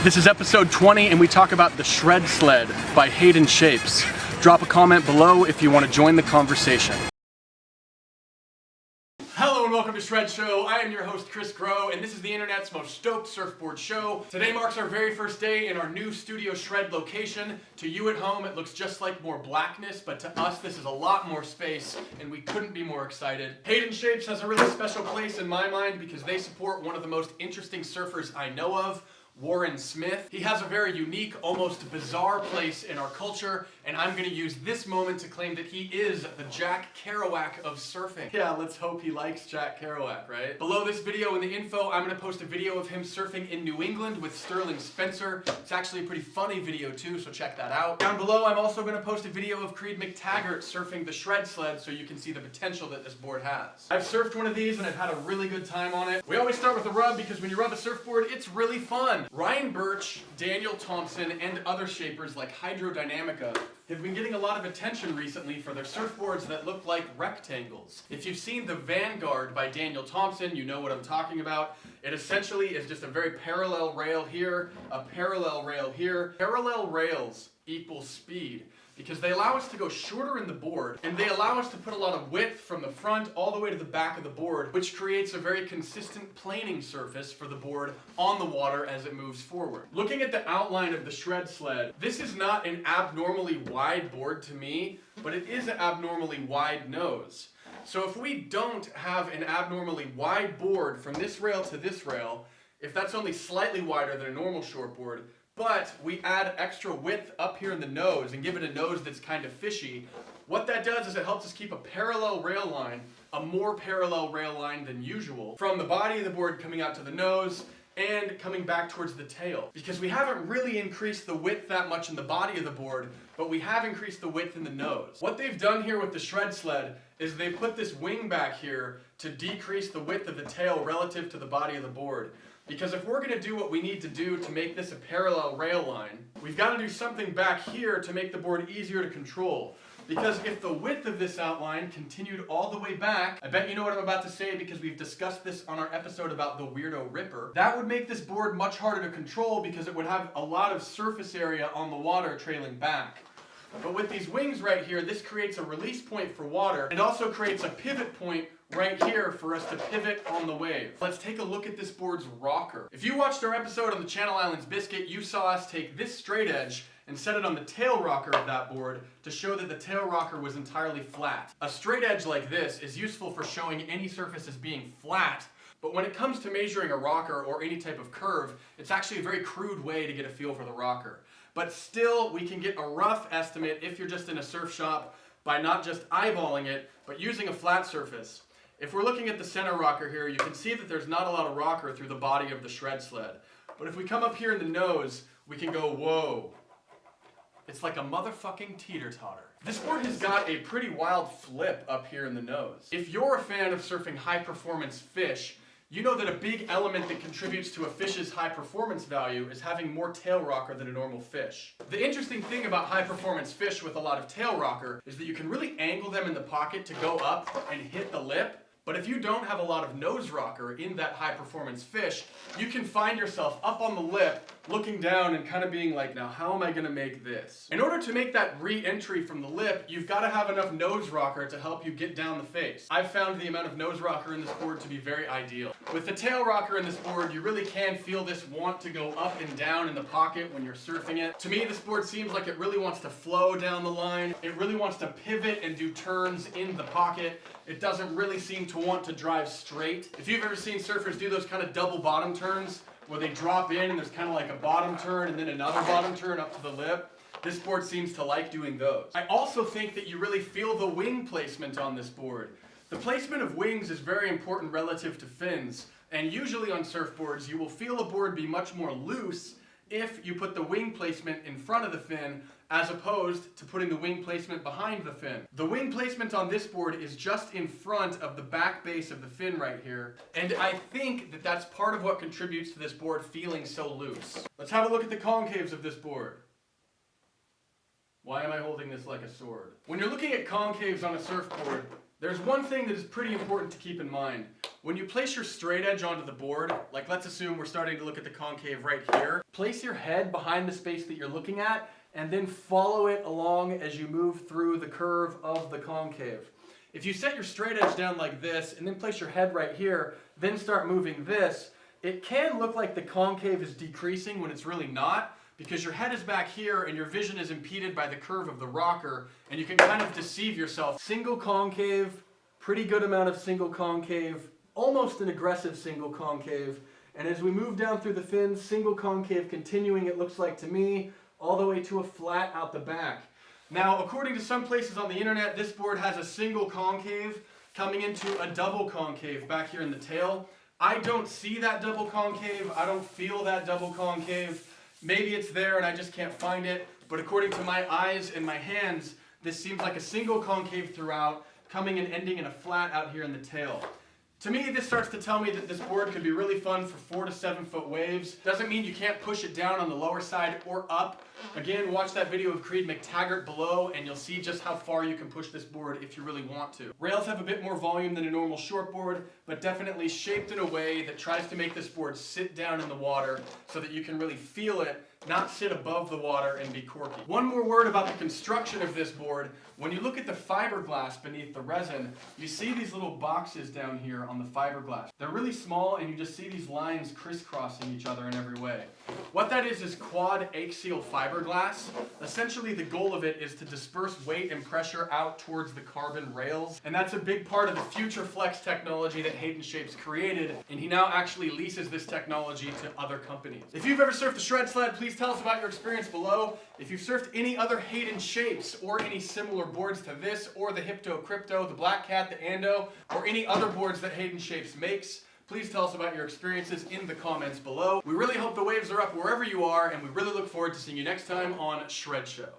This is episode 20 and we talk about the Shred Sled by Hayden Shapes. Drop a comment below if you want to join the conversation. Hello and welcome to Shred Show. I am your host Chris Grow and this is the internet's most stoked surfboard show. Today marks our very first day in our new Studio Shred location. To you at home it looks just like more blackness, but to us this is a lot more space and we couldn't be more excited. Hayden Shapes has a really special place in my mind because they support one of the most interesting surfers I know of, Warren Smith. He has a very unique, almost bizarre place in our culture, and I'm going to use this moment to claim that he is the Jack Kerouac of surfing. Yeah, let's hope he likes Jack Kerouac, right? Below this video in the info, I'm going to post a video of him surfing in New England with Sterling Spencer. It's actually a pretty funny video too, so check that out. Down below, I'm also going to post a video of Creed McTaggart surfing the Shred Sled so you can see the potential that this board has. I've surfed one of these and I've had a really good time on it. We always start with a rub because when you rub a surfboard, it's really fun. Ryan Birch, Daniel Thompson, and other shapers like Hydrodynamica have been getting a lot of attention recently for their surfboards that look like rectangles. If you've seen the Vanguard by Daniel Thompson, you know what I'm talking about. It essentially is just a very parallel rail here, a parallel rail here. Parallel rails equals speed, because they allow us to go shorter in the board, and they allow us to put a lot of width from the front all the way to the back of the board, which creates a very consistent planing surface for the board on the water as it moves forward. Looking at the outline of the Shred Sled, this is not an abnormally wide board to me, but it is an abnormally wide nose. So if we don't have an abnormally wide board from this rail to this rail, if that's only slightly wider than a normal shortboard, but we add extra width up here in the nose and give it a nose that's kind of fishy, what that does is it helps us keep a parallel rail line, a more parallel rail line than usual, from the body of the board coming out to the nose and coming back towards the tail. Because we haven't really increased the width that much in the body of the board, but we have increased the width in the nose. What they've done here with the Shred Sled is they've put this wing back here to decrease the width of the tail relative to the body of the board. Because if we're going to do what we need to do to make this a parallel rail line, we've got to do something back here to make the board easier to control. Because if the width of this outline continued all the way back, I bet you know what I'm about to say because we've discussed this on our episode about the Weirdo Ripper, that would make this board much harder to control because it would have a lot of surface area on the water trailing back. But with these wings right here, this creates a release point for water. It also creates a pivot point right here for us to pivot on the wave. Let's take a look at this board's rocker. If you watched our episode on the Channel Islands Biscuit, you saw us take this straight edge and set it on the tail rocker of that board to show that the tail rocker was entirely flat. A straight edge like this is useful for showing any surface as being flat, but when it comes to measuring a rocker or any type of curve, it's actually a very crude way to get a feel for the rocker. But still, we can get a rough estimate if you're just in a surf shop by not just eyeballing it, but using a flat surface. If we're looking at the center rocker here, you can see that there's not a lot of rocker through the body of the Shred Sled. But if we come up here in the nose, we can go, whoa. It's like a motherfucking teeter-totter. This board has got a pretty wild flip up here in the nose. If you're a fan of surfing high-performance fish, you know that a big element that contributes to a fish's high performance value is having more tail rocker than a normal fish. The interesting thing about high performance fish with a lot of tail rocker is that you can really angle them in the pocket to go up and hit the lip. But if you don't have a lot of nose rocker in that high performance fish, you can find yourself up on the lip, looking down and kind of being like, now how am I going to make this? In order to make that re-entry from the lip, you've got to have enough nose rocker to help you get down the face. I've found the amount of nose rocker in this board to be very ideal. With the tail rocker in this board, you really can feel this want to go up and down in the pocket when you're surfing it. To me, this board seems like it really wants to flow down the line. It really wants to pivot and do turns in the pocket. It doesn't really seem to want to drive straight. If you've ever seen surfers do those kind of double bottom turns, where they drop in and there's kind of like a bottom turn and then another bottom turn up to the lip, this board seems to like doing those. I also think that you really feel the wing placement on this board. The placement of wings is very important relative to fins, and usually on surfboards you will feel a board be much more loose if you put the wing placement in front of the fin as opposed to putting the wing placement behind the fin. The wing placement on this board is just in front of the back base of the fin right here, and I think that that's part of what contributes to this board feeling so loose. Let's have a look at the concaves of this board. Why am I holding this like a sword? When you're looking at concaves on a surfboard, There's one thing that is pretty important to keep in mind. When you place your straight edge onto the board, like let's assume we're starting to look at the concave right here, place your head behind the space that you're looking at and then follow it along as you move through the curve of the concave. If you set your straight edge down like this and then place your head right here, then start moving this, it can look like the concave is decreasing when it's really not, because your head is back here and your vision is impeded by the curve of the rocker, and you can kind of deceive yourself. Single concave, pretty good amount of single concave, almost an aggressive single concave, and as we move down through the fins, single concave continuing, it looks like to me, all the way to a flat out the back. Now, according to some places on the internet, this board has a single concave coming into a double concave back here in the tail. I don't see that double concave, I don't feel that double concave. Maybe it's there and I just can't find it, but according to my eyes and my hands, this seems like a single concave throughout, coming and ending in a flat out here in the tail. To me, this starts to tell me that this board could be really fun for 4 to 7 foot waves. Doesn't mean you can't push it down on the lower side or up. Again, watch that video of Creed McTaggart below and you'll see just how far you can push this board if you really want to. Rails have a bit more volume than a normal shortboard, but definitely shaped in a way that tries to make this board sit down in the water so that you can really feel it, not sit above the water and be quirky. One more word about the construction of this board. When you look at the fiberglass beneath the resin, you see these little boxes down here on the fiberglass. They're really small and you just see these lines crisscrossing each other in every way. What that is quad axial fiberglass. Essentially the goal of it is to disperse weight and pressure out towards the carbon rails, and that's a big part of the Future Flex technology that Hayden Shapes created, and he now actually leases this technology to other companies. If you've ever surfed a shred sled, please tell us about your experience below. If you've surfed any other Hayden Shapes or any similar boards to this, or the Hypto, Krypto, the Black Cat, the Ando, or any other boards that Hayden Shapes makes, please tell us about your experiences in the comments below. We really hope the waves are up wherever you are, and we really look forward to seeing you next time on Shred Show.